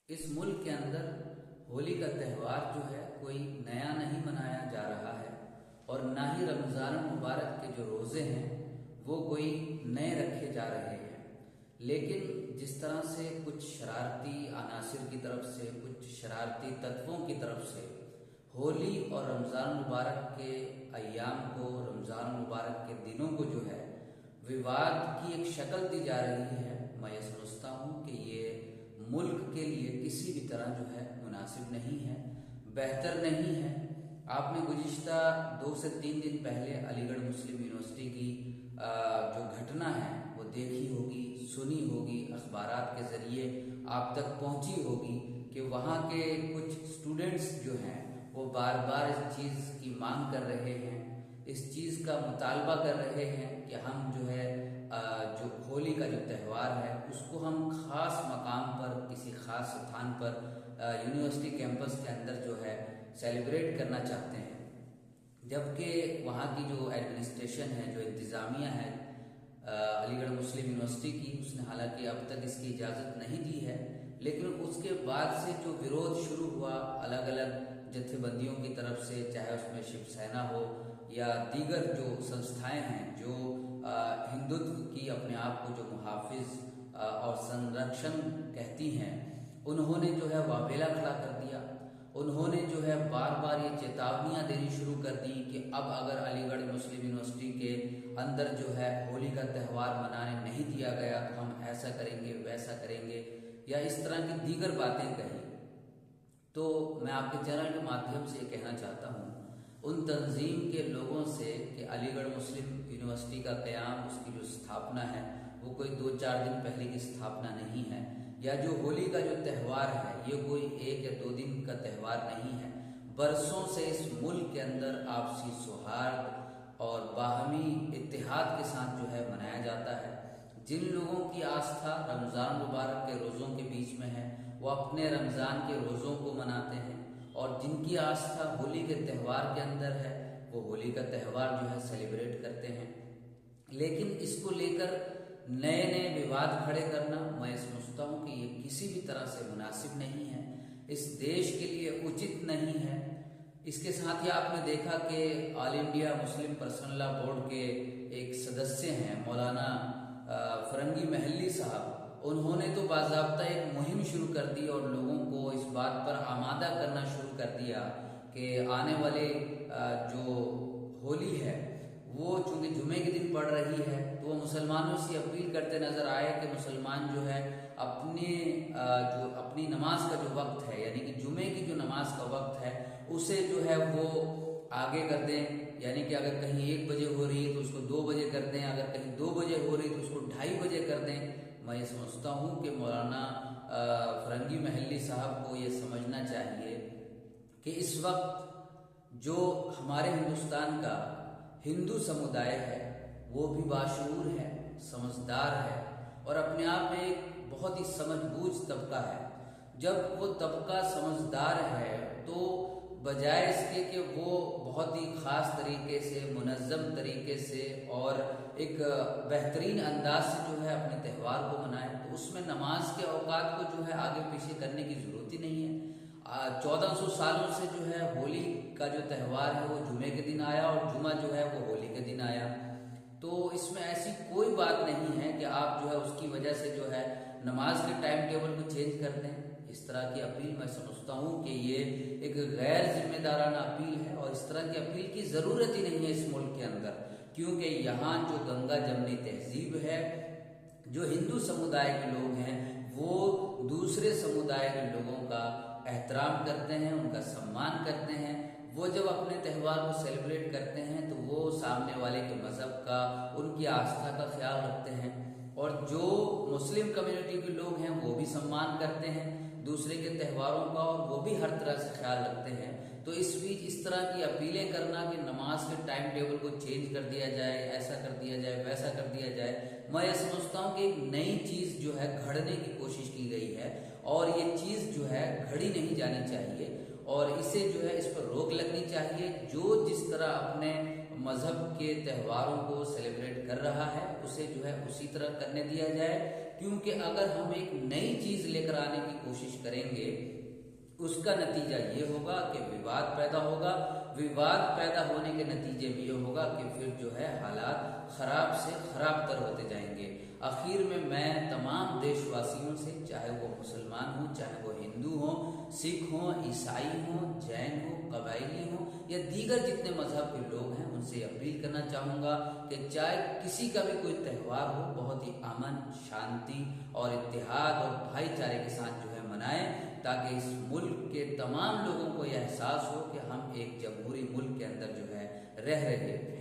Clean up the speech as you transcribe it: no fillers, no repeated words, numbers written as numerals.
इस मुल्क के अंदर होली का त्यौहार जो है कोई नया नहीं मनाया जा रहा है और ना ही रमज़ान मुबारक के जो रोज़े हैं वो कोई नए रखे जा रहे हैं। लेकिन जिस तरह से कुछ शरारती अनासिर की तरफ से, कुछ शरारती तत्वों की तरफ से होली और रमज़ान मुबारक के अय्याम को, रमज़ान मुबारक के दिनों को जो है विवाद की एक शक्ल दी जा रही है, मैं ये समझता हूँ कि ये मुल्क के लिए किसी भी तरह जो है मुनासिब नहीं है, बेहतर नहीं है। आपने गुज़िश्ता 2 से 3 दिन पहले अलीगढ़ मुस्लिम यूनिवर्सिटी की जो घटना है वो देखी होगी, सुनी होगी, अखबारात के ज़रिए आप तक पहुंची होगी कि वहाँ के कुछ स्टूडेंट्स जो हैं वो बार बार इस चीज़ की मांग कर रहे हैं, इस चीज़ का मुतालबा कर रहे हैं कि हम जो है जो होली का जो त्यौहार है उसको हम ख़ास मकाम पर, किसी ख़ास स्थान पर यूनिवर्सिटी कैंपस के अंदर जो है सेलिब्रेट करना चाहते हैं। जबकि वहाँ की जो एडमिनिस्ट्रेशन है, जो इंतज़ामिया है अलीगढ़ मुस्लिम यूनिवर्सिटी की, उसने हालांकि अब तक इसकी इजाज़त नहीं दी है, लेकिन उसके बाद से जो विरोध शुरू हुआ अलग अलग जत्थेबंदियों की तरफ से, चाहे उसमें शिवसेना हो या दीगर जो संस्थाएं हैं जो हिंदुत्व की अपने आप को जो मुहाफिज और संरक्षण कहती हैं, उन्होंने जो है वावेला खड़ा कर दिया। उन्होंने जो है बार बार ये चेतावनियां देनी शुरू कर दी कि अब अगर अलीगढ़ मुस्लिम यूनिवर्सिटी के अंदर जो है होली का त्यौहार मनाने नहीं दिया गया तो हम ऐसा करेंगे, वैसा करेंगे, या इस तरह की दीगर बातें कही। तो मैं आपके चैनल के माध्यम से ये कहना चाहता हूँ उन तंजीम के लोगों से कि अलीगढ़ मुस्लिम यूनिवर्सिटी का क़याम, उसकी जो स्थापना है वो कोई 2-4 दिन पहले की स्थापना नहीं है, या जो होली का जो त्यौहार है ये कोई 1 या 2 दिन का त्यौहार नहीं है। बरसों से इस मुल्क के अंदर आपसी सौहार्द और बाहमी इत्तेहाद के साथ जो है मनाया जाता है। जिन लोगों की आस्था रमज़ान मुबारक के रोज़ों के बीच में है वो अपने रमज़ान के रोज़ों को मनाते हैं, और जिनकी आस्था होली के त्यौहार के अंदर है वो होली का त्यौहार जो है सेलिब्रेट करते हैं। लेकिन इसको लेकर नए नए विवाद खड़े करना, मैं समझता हूँ कि ये किसी भी तरह से मुनासिब नहीं है, इस देश के लिए उचित नहीं है। इसके साथ ही आपने देखा कि all India Muslim personal law board के एक सदस्य हैं मौलाना फरंगी महल्ली साहब, उन्होंने तो बाज़ाब्ता एक मुहिम शुरू कर दी और लोगों को इस बात पर आमादा करना शुरू कर दिया कि आने वाले जो होली है वो चूंकि जुमे के दिन पड़ रही है तो वो मुसलमानों से अपील करते नजर आए कि मुसलमान जो है अपनी नमाज का जो वक्त है, यानी कि जुमे की जो नमाज का वक्त है उसे जो है वो आगे कर दें। यानी कि अगर कहीं 1 बजे हो रही है तो उसको 2 बजे कर दें, अगर कहीं 2 बजे हो रही है तो उसको 2:30 बजे कर दें। मैं ये समझता हूँ कि मौलाना फरंगी महल्ली साहब को ये समझना चाहिए कि इस वक्त जो हमारे हिंदुस्तान का हिंदू समुदाय है वो भी बाशऊर है, समझदार है और अपने आप में एक बहुत ही समझबूझ तबका है। जब वो तबका समझदार है तो बजाय इसके कि वो बहुत ही ख़ास तरीके से, मुनज़्ज़म तरीके से और एक बेहतरीन अंदाज से जो है अपने त्यौहार को मनाए, तो उसमें नमाज के औकात को जो है आगे पीछे करने की ज़रूरत ही नहीं है। 1400 सालों से जो है होली का जो त्यौहार है वो जुमे के दिन आया और जुमा जो है वो होली के दिन आया, तो इसमें ऐसी कोई बात नहीं है कि आप जो है उसकी वजह से जो है नमाज के टाइम टेबल को चेंज कर दें। इस तरह की अपील मैं समझता हूँ कि ये एक गैर जिम्मेदाराना अपील है और इस तरह की अपील की ज़रूरत ही नहीं है इस मुल्क के अंदर, क्योंकि यहाँ जो गंगा जमनी तहजीब है, जो हिंदू समुदाय के लोग हैं वो दूसरे समुदाय के लोगों का एहतराम करते हैं, उनका सम्मान करते हैं। वो जब अपने त्यौहार को सेलिब्रेट करते हैं तो वो सामने वाले के मज़हब का, उनकी आस्था का ख्याल रखते हैं, और जो मुस्लिम कम्युनिटी के लोग हैं वो भी सम्मान करते हैं दूसरे के त्यौहारों का और वो भी हर तरह से ख्याल रखते हैं। तो इस बीच इस तरह की अपीलें करना कि नमाज के टाइम टेबल को चेंज कर दिया जाए, ऐसा कर दिया जाए, वैसा कर दिया जाए, मैं ये समझता हूँ कि एक नई चीज़ जो है घड़ने की कोशिश की गई है और ये चीज़ जो है घड़ी नहीं जानी चाहिए और इसे जो है इस पर रोक लगनी चाहिए। जो जिस तरह अपने मजहब के त्योहारों को सेलिब्रेट कर रहा है उसे जो है उसी तरह करने दिया जाए। क्योंकि अगर हम एक नई चीज लेकर आने की कोशिश करेंगे उसका नतीजा ये होगा कि विवाद पैदा होगा। विवाद पैदा होने के नतीजे में ये होगा कि फिर जो है हालात खराब से खराब तर होते जाएंगे। आखिर में मैं तमाम देशवासियों से, चाहे वो मुसलमान हो, चाहे वो हिंदू हो, सिख हो, ईसाई हो, जैन हो, कबायली हो या दीगर जितने मजहब के लोग हैं, उनसे अपील करना चाहूँगा कि चाहे किसी का भी कोई त्यौहार हो, बहुत ही अमन, शांति और इत्तेहाद और भाईचारे के साथ जो है मनाएं, ताकि इस मुल्क के तमाम लोगों को यह एहसास हो कि हम एक जमहूरी मुल्क के अंदर जो है रह रहे हैं।